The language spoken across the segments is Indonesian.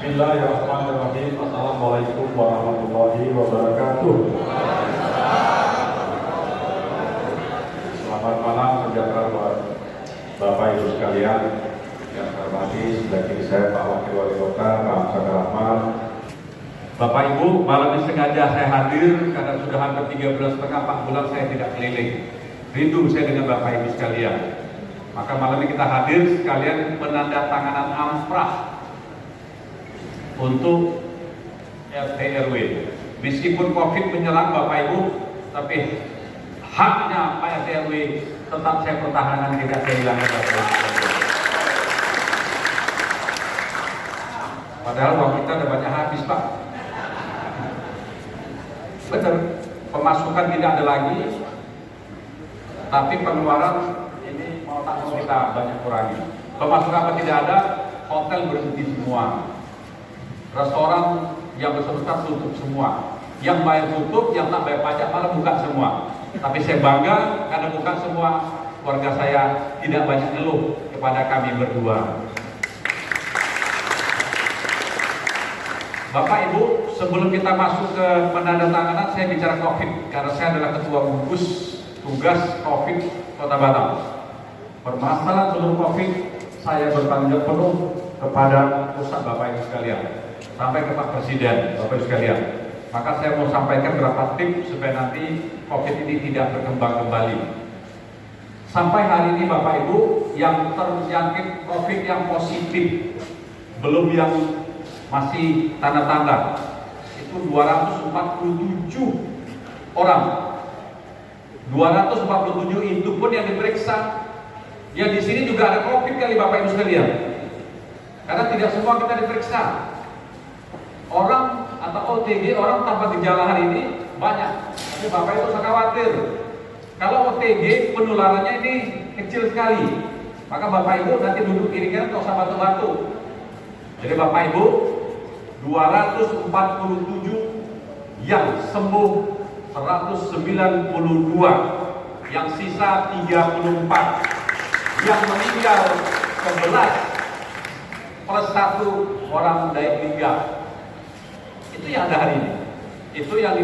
Bismillahirrahmanirrahim. Assalamualaikum warahmatullahi wabarakatuh. Selamat malam, sejahtera buat Bapak Ibu sekalian yang saya hormati. Sebelah kiri saya Pak Wakil Wali Kota, Pak Amsaka Rahman. Bapak Ibu, malam ini sengaja saya hadir karena sudah hampir 13,5-4 bulan saya tidak keliling. Rindu saya dengan Bapak Ibu sekalian. Maka malam ini kita hadir sekalian penandatanganan amprah untuk RT RW. Meskipun COVID menyerang Bapak Ibu, tapi haknya Pak RT RW tetap saya pertahankan, tidak saya hilangkan Bapak Ibu. Padahal uang kita udah banyak habis Pak. Benar, pemasukan tidak ada lagi, tapi pengeluaran ini mau tak mau kita banyak kurangi. Pemasukan apa tidak ada, hotel berhenti semua. Restoran yang bersangkutan tutup semua, yang bayar tutup, yang tak bayar pajak malah buka semua. Tapi saya bangga karena buka semua, keluarga saya tidak banyak ngeluh kepada kami berdua. Bapak Ibu, sebelum kita masuk ke penandatanganan, saya bicara COVID karena saya adalah ketua gugus tugas COVID Kota Batam. Permasalahan seluruh COVID saya bertanggung jawab penuh kepada pusat Bapak Ibu sekalian, sampai ke Pak Presiden, Bapak Ibu sekalian. Maka saya mau sampaikan beberapa tips supaya nanti COVID ini tidak berkembang kembali. Sampai hari ini Bapak Ibu yang terjangkit COVID yang positif, belum yang masih tanda-tanda, itu 247 orang. 247 itu pun yang diperiksa. Ya di sini juga ada COVID kali Bapak Ibu sekalian. Karena tidak semua kita diperiksa. Orang atau OTG, orang tanpa gejala hari ini banyak. Tapi Bapak Ibu usah khawatir. Kalau OTG penularannya ini kecil sekali, maka Bapak Ibu nanti duduk kiri-kiri atau sama batu-batu. Jadi Bapak Ibu 247 yang sembuh 192, yang sisa 34, yang meninggal 11 plus 1 orang dari 3. Itu yang ada hari ini. Itu yang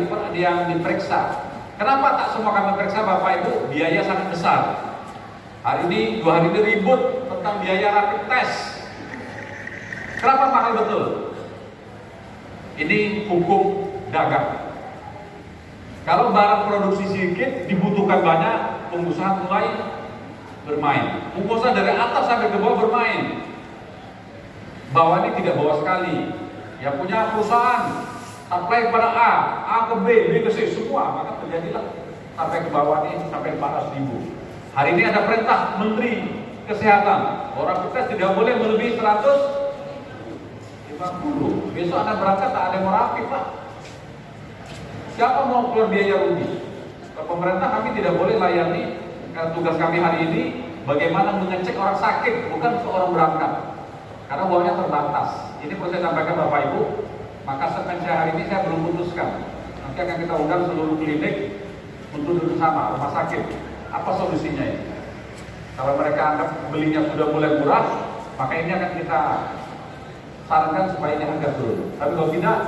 diperiksa. Kenapa tak semua kami periksa Bapak Ibu? Biaya sangat besar. Hari ini 2 hari ini ribut tentang biaya rapid test. Kenapa mahal betul? Ini hukum dagang. Kalau barang produksi sedikit dibutuhkan banyak, pengusaha mulai bermain. Pengusaha dari atas sampai ke bawah bermain. Bawah ini tidak bawah sekali. Yang punya perusahaan supply kepada A ke B, B ke C semua, maka terjadilah sampai ke bawah ini sampai 400.000. Hari ini ada perintah Menteri Kesehatan, orang kita tidak boleh melebihi 150. Besok Anda berangkat tak ada yang mau rapid Pak. Siapa mau keluar biaya rugi? Pemerintah kami tidak boleh layani, karena tugas kami hari ini bagaimana mengecek orang sakit, bukan ke orang berangkat. Karena uangnya terbatas. Ini perlu saya sampaikan Bapak Ibu. Maka segmen saya hari ini saya belum putuskan. Nanti akan kita undang seluruh klinik untuk duduk sama, rumah sakit. Apa solusinya ini? Kalau mereka anggap belinya sudah mulai murah, maka ini akan kita sarankan supaya ini harga turun. Tapi kalau tidak,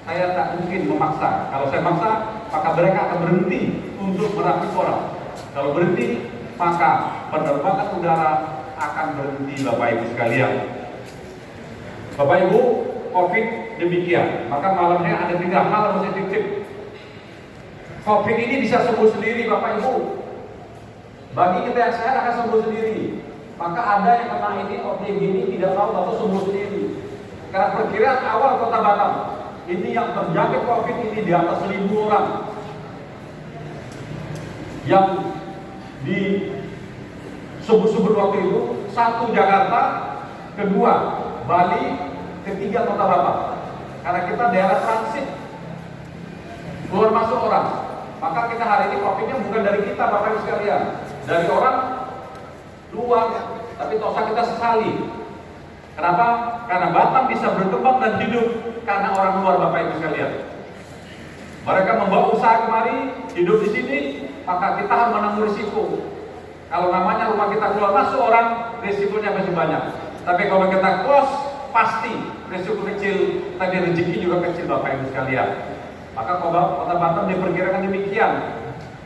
saya tak mungkin memaksa. Kalau saya maksa, maka mereka akan berhenti untuk merakit orang. Kalau berhenti, maka penerbangan udara akan berhenti Bapak Ibu sekalian. Bapak Ibu, COVID demikian. Maka malamnya ada 3 hal yang mesti titip. COVID ini bisa sembuh sendiri Bapak Ibu. Bagi kita yang sehat akan sembuh sendiri. Maka ada yang kena ini OTG ini tidak tahu atau sembuh sendiri. Karena perkiraan awal Kota Batam ini yang terjangkit COVID ini di atas 1.000 orang. Yang di sebut-sebut waktu itu, 1 Jakarta, 2 Bali, 3 Kota Batam. Karena kita daerah transit, keluar masuk orang. Maka kita hari ini COVID-nya bukan dari kita Bapak Ibu sekalian, dari orang luar. Tapi tosa kita sesali. Kenapa? Karena Batam bisa berkembang dan hidup karena orang luar Bapak Ibu sekalian. Mereka membawa usaha kemari, hidup di sini, maka kita harus menanggung risiko. Kalau namanya rumah kita keluar masuk orang, risikonya masih banyak. Tapi kalau kita close, pasti resiko kecil, tapi rezeki juga kecil Bapak Ibu sekalian. Maka Kota Batam diperkirakan demikian.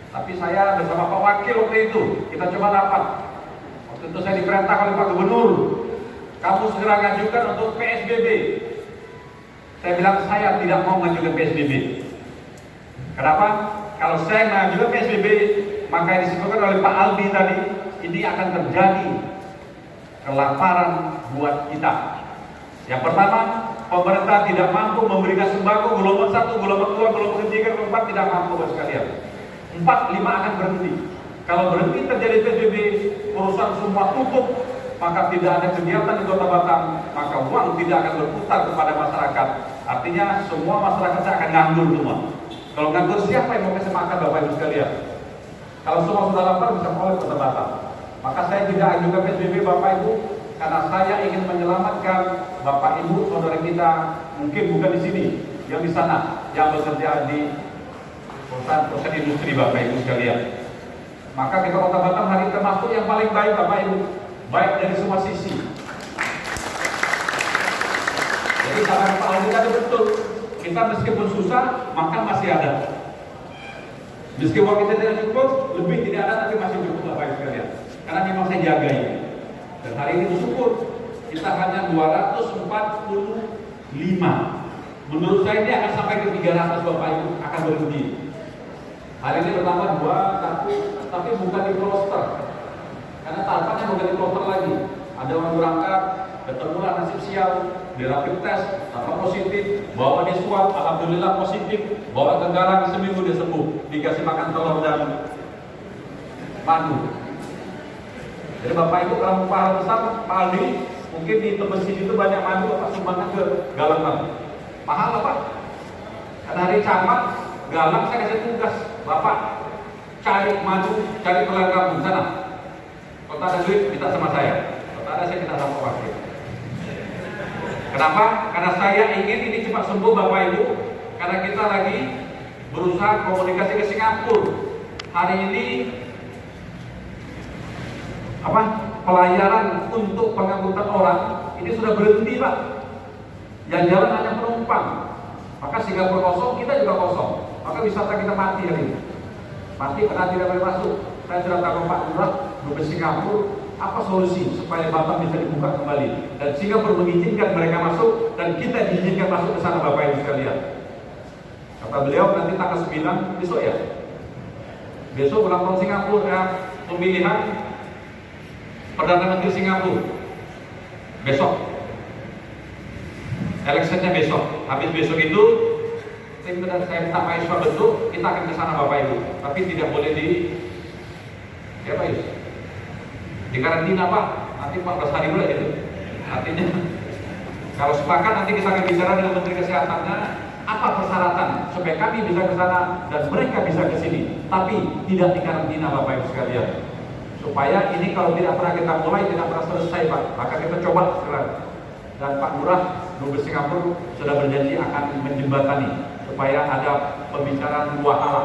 Tapi saya bersama Pak Wakil waktu itu, kita coba rapat. Waktu itu saya diperintah oleh Pak Gubernur, kamu segera ngajukan untuk PSBB. Saya bilang saya tidak mau mengajukan PSBB. Kenapa? Kalau saya mengajukan PSBB, maka yang disebutkan oleh Pak Aldi tadi, ini akan terjadi kelaparan buat kita. Yang pertama, pemerintah tidak mampu memberikan sembako gelombang 1, gelombang 2, gelombang 3, gelombang 4 tidak mampu Bapak sekalian. 4, 5 akan berhenti. Kalau berhenti terjadi PSBB, urusan semua tutup, maka tidak ada kegiatan di Kota Batam, maka uang tidak akan berputar kepada masyarakat. Artinya semua masyarakat akan nganggur semua. Kalau nganggur siapa yang mau kasih makan Bapak Ibu sekalian? Kalau semua sudah lapar bisa oleh Kota Batam. Maka saya tidak ajukan PSBB Bapak Ibu, karena saya ingin menyelamatkan Bapak Ibu saudara kita, mungkin bukan di sini, yang di sana, yang bekerja di perusahaan industri Bapak Ibu sekalian. Maka kita Kota Batam hari termasuk yang paling baik Bapak Ibu, baik dari semua sisi. Jadi saran Pak Aldi tadi betul, kita meskipun susah, makan masih ada. Meskipun kita tidak cukup, lebih tidak ada, tapi masih cukup Bapak Ibu sekalian. Karena memang saya jaga ini. Dan hari ini bersyukur, kita hanya 245. Menurut saya ini akan sampai ke 300 Bapak Ibu, akan berhenti. Hari ini bertambah 2, 1, tapi bukan di kloster. Karena tahapannya bukan di kloster lagi. Ada orang berangkat, ketemulah nasib sial, di rapid test, sama positif, bawa dia swab, alhamdulillah positif, bawa ke Garang seminggu dia sembuh, dikasih makan telur dan madu. Jadi Bapak Ibu kalau pahala besar, Pak Aldi, mungkin di Tebesi itu banyak madu, Bapak sumbangkan ke Galang Bang. Mahal Pak. Karena hari camat, Galang saya kasih tugas, Bapak cari madu, cari pelan kampung sana. Kalau tak ada duit, minta sama saya. Kalau tak ada, saya minta sama wakil. Kenapa? Karena saya ingin ini cepat sembuh Bapak Ibu. Karena kita lagi berusaha komunikasi ke Singapura. Hari ini pelayaran untuk pengangkutan orang ini sudah berhenti Pak. Yang jalan hanya penumpang. Maka Singapura kosong, kita juga kosong. Maka wisata kita mati hari ini. Mati karena tidak boleh masuk. Saya sudah tahu Pak Lurah ke Singapura, apa solusi supaya Batam bisa dibuka kembali dan Singapura mengizinkan mereka masuk dan kita diizinkan masuk ke sana Bapak Ibu sekalian. Kata beliau nanti tanggal 9 besok ya. Besok ulang tahun Singapura pemilihan Perdana Menteri Singapura. Besok. Electionnya besok. Habis besok itu saya minta Pak Iswa bentuk, kita akan ke sana Bapak Ibu. Tapi tidak boleh di siapa Yus? Di karantina Pak, nanti 14 hari dulu gitu. Artinya kalau sepakat nanti kita akan bicara dengan Menteri Kesehatannya apa persyaratan supaya kami bisa ke sana dan mereka bisa ke sini, tapi tidak di karantina Bapak Ibu sekalian. Supaya ini kalau tidak pernah kita mulai tidak pernah selesai Pak, maka kita coba sekarang. Dan Pak Lurah Dubes Singapura sudah berjanji akan menjembatani supaya ada pembicaraan dua hal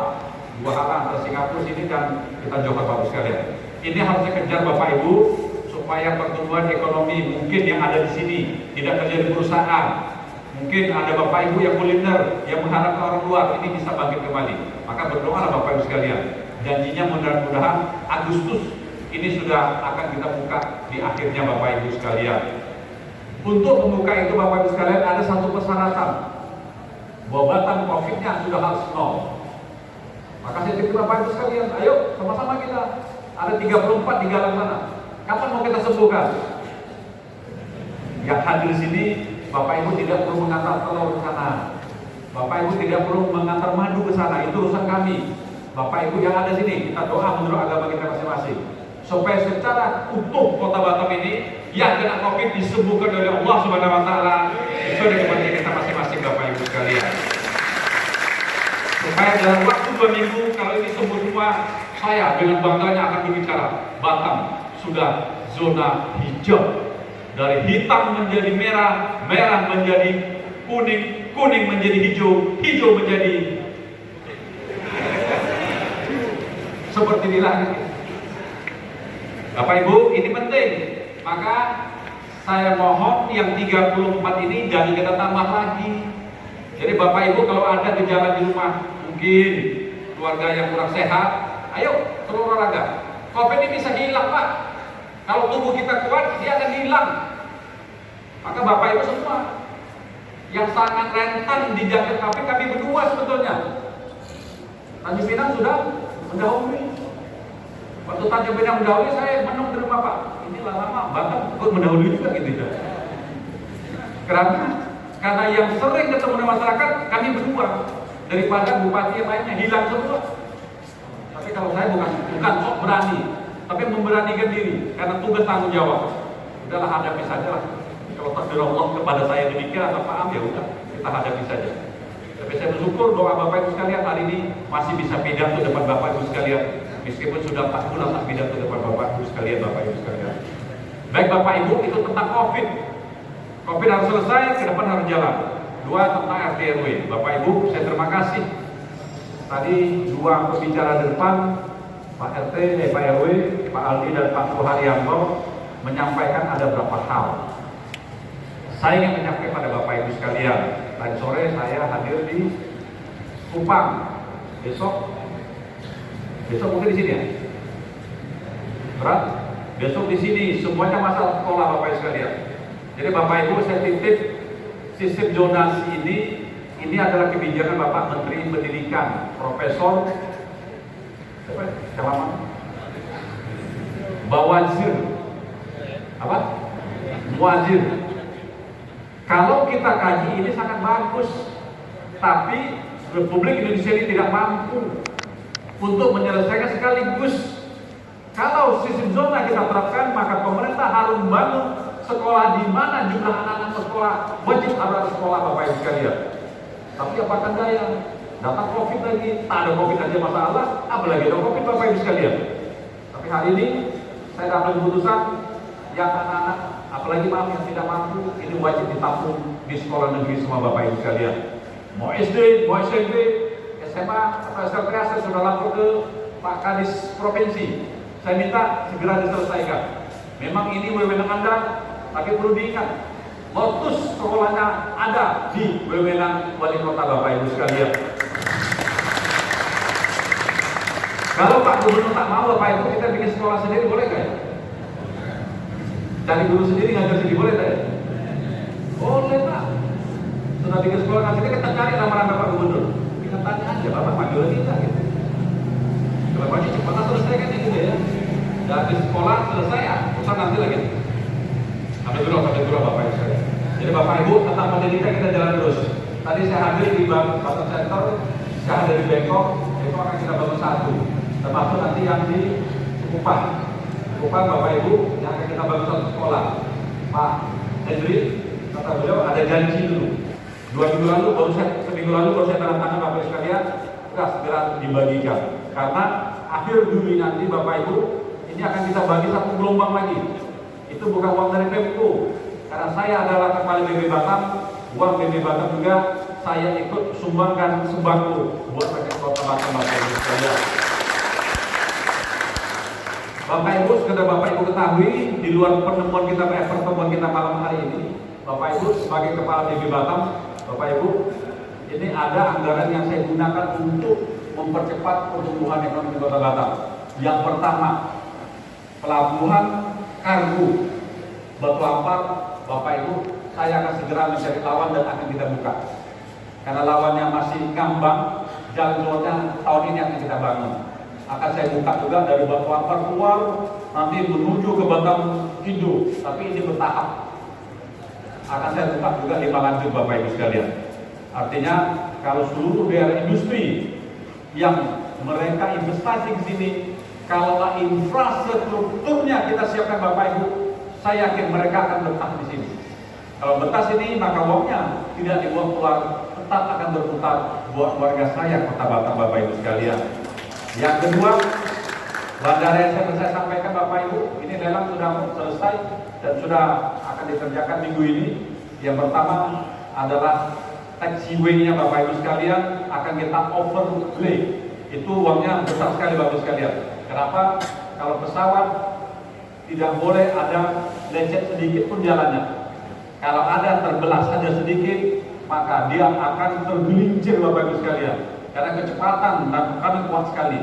antara Singapura sini dan kita Johor Bapak sekalian. Ini harus dikejar Bapak Ibu supaya pertumbuhan ekonomi mungkin yang ada di sini tidak terjadi perusahaan. Mungkin ada Bapak Ibu yang kuliner yang mengharapkan orang luar ini bisa bangkit kembali. Maka berdoalah Bapak Ibu sekalian. Janjinya mudah-mudahan Agustus ini sudah akan kita buka di akhirnya Bapak Ibu sekalian. Untuk membuka itu Bapak Ibu sekalian ada satu persyaratan bahwa Batam COVID-nya sudah harus nol. Maka saya pikir Bapak Ibu sekalian, ayo sama-sama kita. Ada 34 di Galang sana. Kapan mau kita sembuhkan? Yang hadir sini, Bapak Ibu tidak perlu mengantar telur ke sana. Bapak Ibu tidak perlu mengantar madu ke sana. Itu urusan kami. Bapak Ibu yang ada sini, kita doa menurut agama kita masing-masing. Supaya secara utuh Kota Batam ini yang kena COVID disembuhkan oleh Allah Subhanahu Wa Taala sesuai dengan kepentingan kita masing-masing Bapak Ibu sekalian. Supaya dalam waktu 2 minggu kalau ini sembuh semua, saya dengan bangganya akan berbicara Batam sudah zona hijau. Dari hitam menjadi merah, merah menjadi kuning, kuning menjadi hijau, hijau menjadi seperti inilah. Bapak Ibu, ini penting. Maka Saya mohon yang 34 ini jangan kita tambah lagi. Jadi Bapak Ibu kalau ada gejala di rumah, mungkin keluarga yang kurang sehat, ayo seluruh olahraga. COVID ini bisa hilang Pak. Kalau tubuh kita kuat, dia akan hilang. Maka Bapak Ibu semua yang sangat rentan dijangkit COVID, kami berdua sebetulnya. Tanjung Pinang sudah mendahului. Waktu Tanjung Pinang mendahului, saya menung di rumah Pak. Ini lama-lama, bahkan ikut mendahului juga gitu ya. Karena yang sering ketemu dengan masyarakat, kami berdua. Daripada bupati yang lainnya hilang semua. Tapi kalau saya bukan sok berani, tapi memberanikan diri karena tugas tanggung jawab. Udahlah, hadapi saja lah. Kalau takdir Allah kepada saya demikian atau maaf ya udah, kita hadapi saja. Tapi saya bersyukur doa Bapak Ibu sekalian hari ini masih bisa pidato depan Bapak Ibu sekalian, meskipun sudah 4 bulan tak pidato depan Bapak Ibu sekalian, Bapak Ibu sekalian. Baik Bapak Ibu, itu tentang COVID. COVID harus selesai, ke depan harus jalan. 2 tentang RT RW. Bapak Ibu, saya terima kasih. Tadi 2 pembicara di depan, Pak RT, Pak RW, Pak Aldi dan Pak Suharyanto menyampaikan ada beberapa hal. Saya ingin menyampaikan pada Bapak Ibu sekalian. Tadi sore saya hadir di Kupang. Besok mungkin di sini ya. Berat. Besok di sini semuanya masalah sekolah Bapak Ibu sekalian. Jadi Bapak Ibu saya titip sistem zonasi ini adalah kebijakan Bapak Menteri Pendidikan Profesor Bawazir Muazir. Kalau kita kaji ini sangat bagus, tapi Republik Indonesia ini tidak mampu untuk menyelesaikan sekaligus. Kalau sistem zona kita terapkan, maka pemerintah harus membangun sekolah di mana jumlah anak-anak sekolah wajib ada sekolah Bapak Ibu sekalian. Tapi apakah daya? Datang COVID lagi, tak ada COVID aja masalah, apalagi ada COVID Bapak Ibu sekalian. Tapi hari ini saya dapat keputusan yang anak-anak, apalagi maaf yang tidak mampu, ini wajib ditampung di sekolah negeri semua Bapak Ibu sekalian. Mau SD, mau SMP, SMA atau SLTA saya sudah lapor ke Pak Kadis Provinsi. Saya minta segera diselesaikan. Memang ini wewenang Anda, tapi perlu diingat, lotus sekolahnya ada di wewenang wali kota Bapak Ibu sekalian. Kalau Pak Gubernur tak mau Bapak Ibu kita bikin sekolah sendiri boleh nggak ya? Cari guru sendiri ngajar sendiri boleh tak ya? Boleh Pak. Sudah bikin sekolah sendiri kita cari nama-nama Pak Gubernur. Kita tanya aja Bapak panggil kita gitu. Kalau Pak cepat selesaikan itu ya. Dari sekolah selesai ya, usah nanti lagi. Sampai dulu Bapak Ibu sekalian. Jadi Bapak Ibu tentang pendidikan kita jalan terus. Tadi saya hadir di Bangkok Center, saya hadir di Bangkok akan kita bangun 1, termasuk nanti yang di Kupang Bapak Ibu yang akan kita bangun 1 sekolah. Pak Hendri kata beliau ada janji dulu. Seminggu lalu baru saya tanda tangan Bapak Ibu sekalian, sudah segera dibagikan. Karena akhir Juli nanti Bapak Ibu ini akan kita bagi 1 gelombang lagi. Itu bukan uang dari Pemko, karena saya adalah kepala BB Batam, uang BB Batam juga saya ikut sumbangkan sembako buat rakyat Kota Batam Bapak Ibu sekalian. Bapak Ibu, sekedar Bapak Ibu ketahui di luar pertemuan kita malam hari ini, Bapak Ibu sebagai kepala BB Batam, Bapak Ibu ini ada anggaran yang saya gunakan untuk mempercepat pertumbuhan ekonomi Kota Batam. Yang pertama, pelabuhan kargo Batu Ampar, Bapak Ibu, saya akan segera mencari lawan dan akan kita buka. Karena lawannya masih ngambang, jalan keluarnya tahun ini akan kita bangun. Akan saya buka juga dari Batu Ampar keluar, nanti menuju ke Batam Indo, tapi ini bertahap. Akan saya buka juga 5 lanjut Bapak Ibu sekalian. Artinya kalau seluruh daerah industri yang mereka investasi ke sini, kalaulah infrastrukturnya kita siapkan Bapak Ibu, saya yakin mereka akan betah di sini. Kalau betah sini maka uangnya tidak dibuang keluar, tetap akan berputar buat warga saya Kota Batam Bapak Ibu sekalian. Yang kedua, bandara yang saya sampaikan Bapak Ibu, ini lelang sudah selesai dan sudah akan dikerjakan minggu ini. Yang pertama adalah taxiway-nya Bapak Ibu sekalian akan kita overlay. Itu uangnya besar sekali Bapak Ibu sekalian. Kenapa? Kalau pesawat tidak boleh ada lecet sedikit pun jalannya. Kalau ada terbelah saja sedikit, maka dia akan tergelincir Bapak Ibu sekalian. Karena kecepatan dan kami kuat sekali.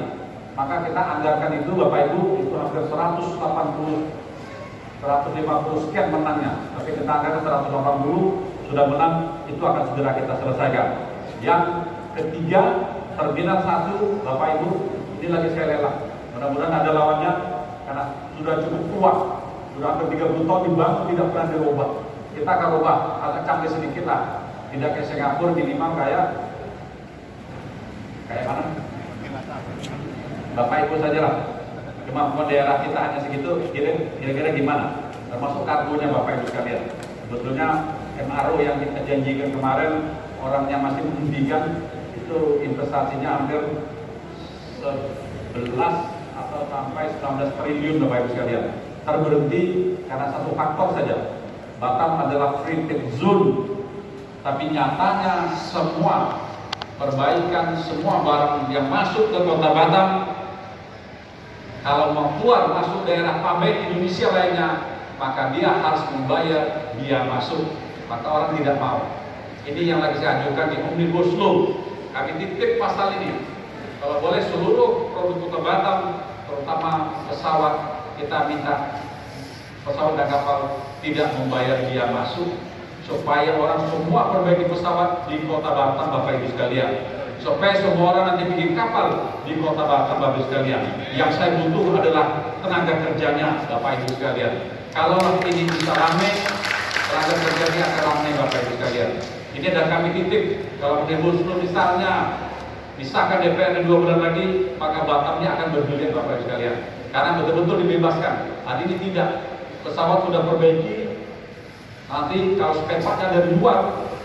Maka kita anggarkan itu Bapak Ibu, itu hampir 150 sekian menangnya. Tapi kita anggarkan 180 sudah menang, itu akan segera kita selesaikan. Yang ketiga, terminal 1 Bapak Ibu, ini lagi saya lelang. Mudah-mudahan ada lawannya, karena sudah cukup tua, sudah hampir 30 tahun dibangun, tidak pernah dirubah. Kita akan rubah, agak canggih sedikit lah. Tidak kayak Singapura, minimal kayak mana? Bapak Ibu saja lah. Kemampuan daerah kita hanya segitu, kira-kira gimana? Termasuk kargonya Bapak Ibu sekalian. Sebetulnya MRO yang kita janjikan kemarin, orangnya masih menghentikan, itu investasinya hampir 11 atau sampai 19 triliun Bapak Ibu sekalian. Terberhenti karena satu faktor saja. Batam adalah free trade zone, tapi nyatanya semua perbaikan, semua barang yang masuk ke kota Batam, kalau mau keluar masuk daerah pabrik Indonesia lainnya, maka dia harus membayar biaya masuk. Maka orang tidak mau. Ini yang lagi saya ajukan di Omnibus Law. Kami titip pasal ini. Kalau boleh seluruh produk kota Batam, terutama pesawat, kita minta pesawat dan kapal tidak membayar biaya masuk, supaya orang semua perbaiki pesawat di kota Batam Bapak Ibu sekalian, supaya semua orang nanti bikin kapal di kota Batam Bapak Ibu sekalian. Yang saya butuh adalah tenaga kerjanya Bapak Ibu sekalian. Kalau ini bisa ramai, tenaga kerjanya akan ramai Bapak Ibu sekalian. Ini ada kami titip. Kalau Omnibus Law misalnya disahkan DPR 2 bulan lagi, maka Batamnya akan berbilion Bapak Ibu sekalian, karena betul-betul dibebaskan. Hari ini tidak, pesawat sudah perbaiki. Nanti kalau spare partnya dari luar,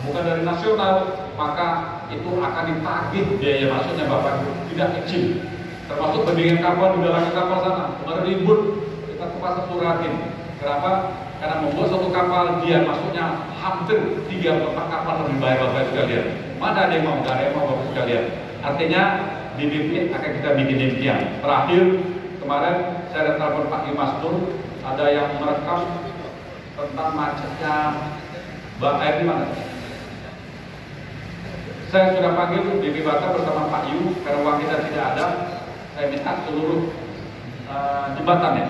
bukan dari nasional, maka itu akan ditagih biaya masuknya Bapak Ibu, tidak kecil. Termasuk pembimbingan kapal di dalam kapal sana. Kemarin libur kita ke pasar Suratin. Kenapa? Karena membuat satu kapal dia masuknya hampir 3 atau 4 kapal lebih bayar Bapak Ibu sekalian. Mana ada yang mau? Tidak ada yang mau Bapak Ibu sekalian. Artinya di BP akan kita bikin demikian. Terakhir kemarin saya ada telepon Pak Imastur, ada yang merekam tentang macetnya air di mana? Saya sudah panggil BP Batam bersama Pak Yu, karena uang kita tidak ada. Saya minta seluruh jembatan ya.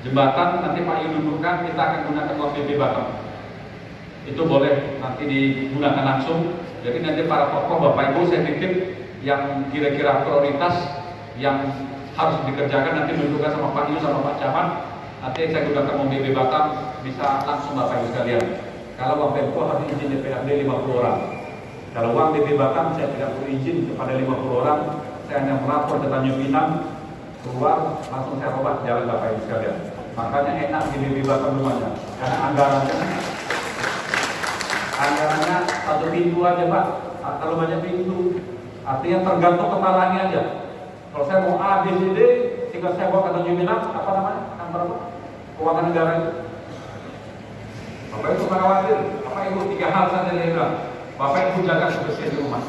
Jembatan nanti Pak Yu dudukkan, kita akan gunakan uang BP Batam. Itu boleh nanti digunakan langsung. Jadi nanti para tokoh Bapak Ibu saya titip yang kira-kira prioritas yang harus dikerjakan, nanti dudukkan sama Pak Yu sama Pak Camat. Nanti saya gunakan uang BP Batam, bisa langsung Bapak Ibu sekalian. Kalau uang Pemko harus izin DPRD 50 orang. Kalau uang BP Batam saya tidak perlu izin kepada 50 orang. Saya hanya melapor ke Tanjung Pinang, keluar langsung saya obat jalan Bapak Ibu sekalian. Makanya enak di BP Batam rumahnya, karena anggarannya satu pintu aja Pak. Kalau banyak pintu, artinya tergantung kepalanya aja. Kalau saya mau A, B, C, D, tinggal saya bawa ke Tanjung Pinang, apa namanya? Berapa? Keuangan negara itu. Bapak Ibu jangan khawatir. Bapak Ibu 3 hal saja yang bilang. Bapak Ibu jaga kebersihan di rumah.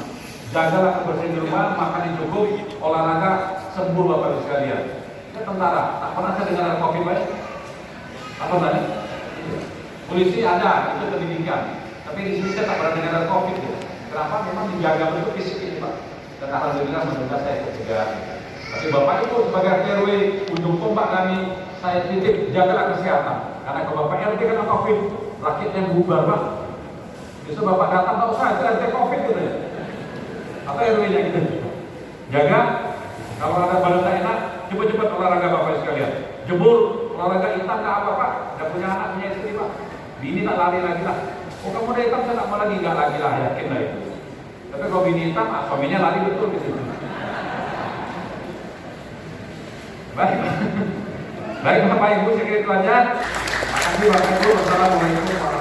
Jagalah kebersihan di rumah, makan yang cukup, olahraga, sembuh Bapak Ibu sekalian. Saya tentara, tak pernah saya dengar ada COVID baik. Apa tadi? Polisi ada, itu pendidikan. Tapi di sini saya tak pernah dengar ada COVID. Kenapa? Memang dijaga betul fisik ini Pak. Dan alhamdulillah menurut saya ketiga. Tapi Bapak Ibu sebagai RW ujung tombak kami, saya titip jagalah kesehatan. Karena kalau Bapak RT kena COVID, rakyatnya bubar Pak. Besok Bapak datang, tak usah, itu RT COVID gitu ya. Atau RW-nya gitu. Jaga, kalau ada badan tak enak, cepat-cepat olahraga Bapak sekalian. Jebur, olahraga hitam tak apa Pak. Tidak punya anak, punya istri Pak. Bini tak lari lagi lah. Oh kamu udah hitam, saya tak mau lagi, nggak lagi lah, yakin lah itu. Tapi kalau bini hitam, suaminya lari betul gitu. Baik Bapak Ibu, saya kira itu aja. Terima kasih Bapak Ibu. Wassalamualaikum warahmatullahi wabarakatuh.